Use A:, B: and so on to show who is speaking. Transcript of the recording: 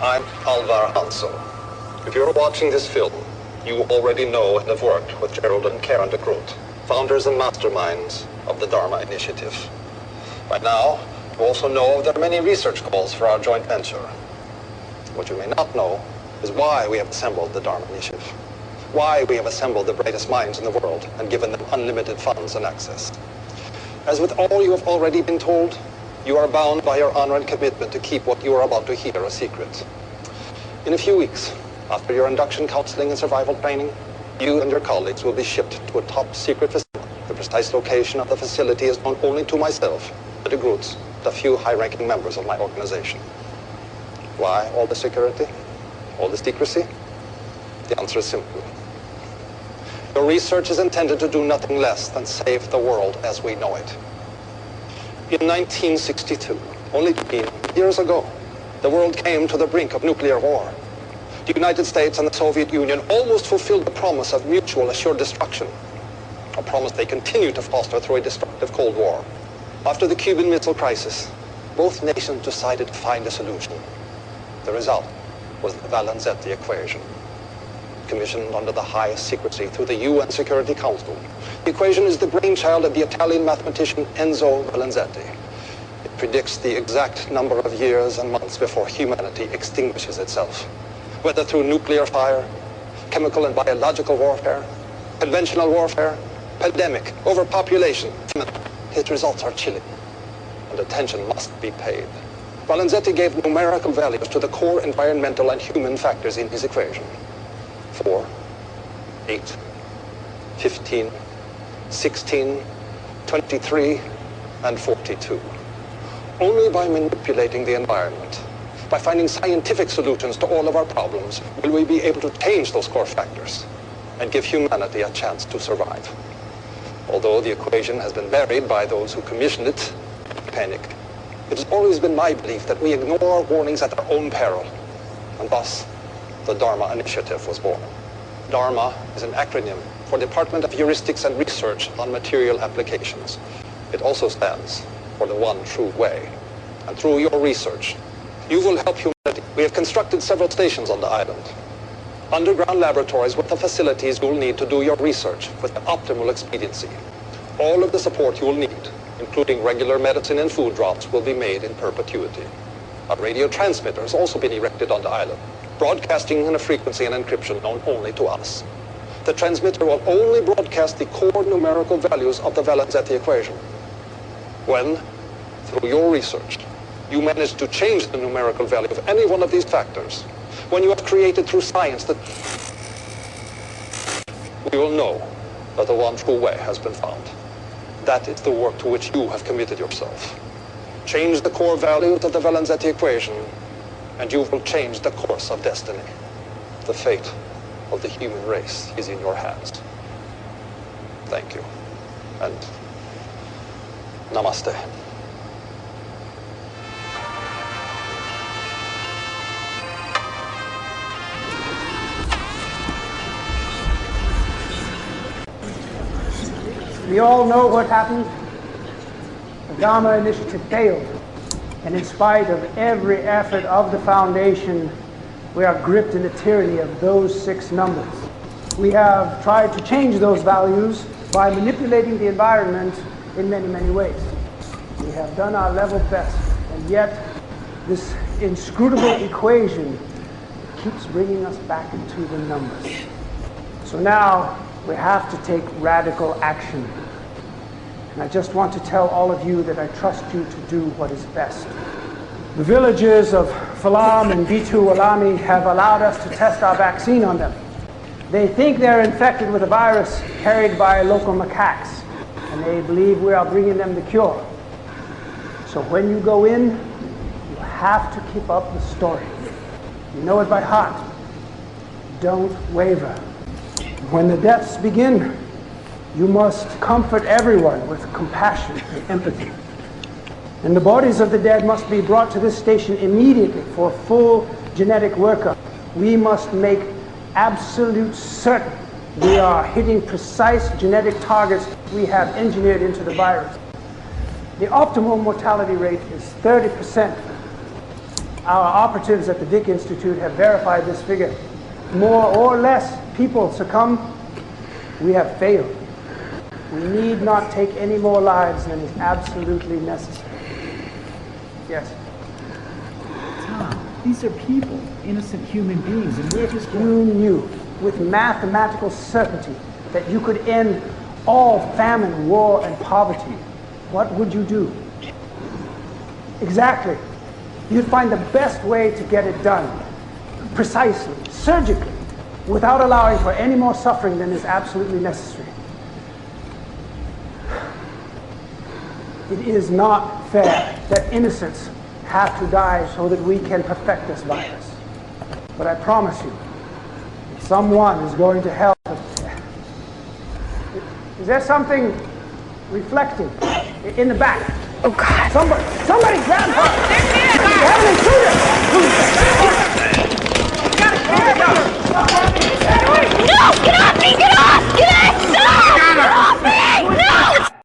A: I'm Alvar Hanso. If you're watching this film, you already know and have worked with Gerald and Karen de Groot, founders and masterminds of the Dharma Initiative. By now, you also know there are many research calls for our joint venture. What you may not know is why we have assembled the Dharma Initiative, why we have assembled the brightest minds in the world and given them unlimited funds and access. As with all you have already been told, you are bound by your honor and commitment to keep what you are about to hear a secret. In a few weeks, after your induction counseling and survival training, you and your colleagues will be shipped to a top secret facility. The precise location of the facility is known only to myself, the de Groots, the few high-ranking members of my organization. Why all the security? All the secrecy? The answer is simple. Your research is intended to do nothing less than save the world as we know it. In 1962, only 20 years ago, the world came to the brink of nuclear war. The United States and the Soviet Union almost fulfilled the promise of mutual assured destruction, a promise they continue to foster through a destructive Cold War. After the Cuban Missile Crisis, both nations decided to find a solution. The result was the Valenzetti equation, commissioned under the highest secrecy through the UN Security Council. The equation is the brainchild of the Italian mathematician Hanso Valenzetti. It predicts the exact number of years and months before humanity extinguishes itself, whether through nuclear fire, chemical and biological warfare, conventional warfare, pandemic, overpopulation. His results are chilling, and attention must be paid. Valenzetti gave numerical values to the core environmental and human factors in his equation. 4, 8, 15, 16, 23, and 42. Only by manipulating the environment, by finding scientific solutions to all of our problems, will we be able to change those core factors and give humanity a chance to survive. Although the equation has been buried by those who commissioned it, panic. It has always been my belief that we ignore warnings at our own peril, and thus the Dharma Initiative was born. Dharma is an acronym for Department of Heuristics and Research on Material Applications. It also stands for the one true way. And through your research, you will help humanity. We have constructed several stations on the island, underground laboratories with the facilities you will need to do your research with optimal expediency. All of the support you will need, including regular medicine and food drops, will be made in perpetuity. A radio transmitter has also been erected on the island, broadcasting in a frequency and encryption known only to us. The transmitter will only broadcast the core numerical values of the Valenzetti equation. When, through your research, you manage to change the numerical value of any one of these factors, when you have created through science that we will know that the one true way has been found. That is the work to which you have committed yourself. Change the core values of the Valenzetti equation, and you will change the course of destiny. The fate of the human race is in your hands. Thank you, and namaste.
B: We all know what happened. The Dharma Initiative failed. And in spite of every effort of the Foundation, we are gripped in the tyranny of those 6 numbers. We have tried to change those values by manipulating the environment in many, many ways. We have done our level best, and yet this inscrutable equation keeps bringing us back into the numbers. So now we have to take radical action. And I just want to tell all of you that I trust you to do what is best. The villagers of Falam and Bitu Walami have allowed us to test our vaccine on them. They think they're infected with a virus carried by local macaques, and they believe we are bringing them the cure. So when you go in, you have to keep up the story. You know it by heart. Don't waver. When the deaths begin, you must comfort everyone with compassion and empathy. And the bodies of the dead must be brought to this station immediately for full genetic workup. We must make absolute certain we are hitting precise genetic targets we have engineered into the virus. The optimal mortality rate is 30%. our operatives at the Dick Institute have verified this figure. More or less people succumb, we have failed. We need not take any more lives than is absolutely necessary. Yes?
C: Tom, these are people, innocent human beings, and we're just...
B: You knew with mathematical certainty that you could end all famine, war, and poverty. What would you do? Exactly. You'd find the best way to get it done, precisely, surgically, without allowing for any more suffering than is absolutely necessary. It is not fair that innocents have to die so that we can perfect this virus. But I promise you, someone is going to help us. Is there something reflecting in the back?
D: Oh, God.
B: Somebody grab her!
D: There's me!
B: Heavenly, shoot her!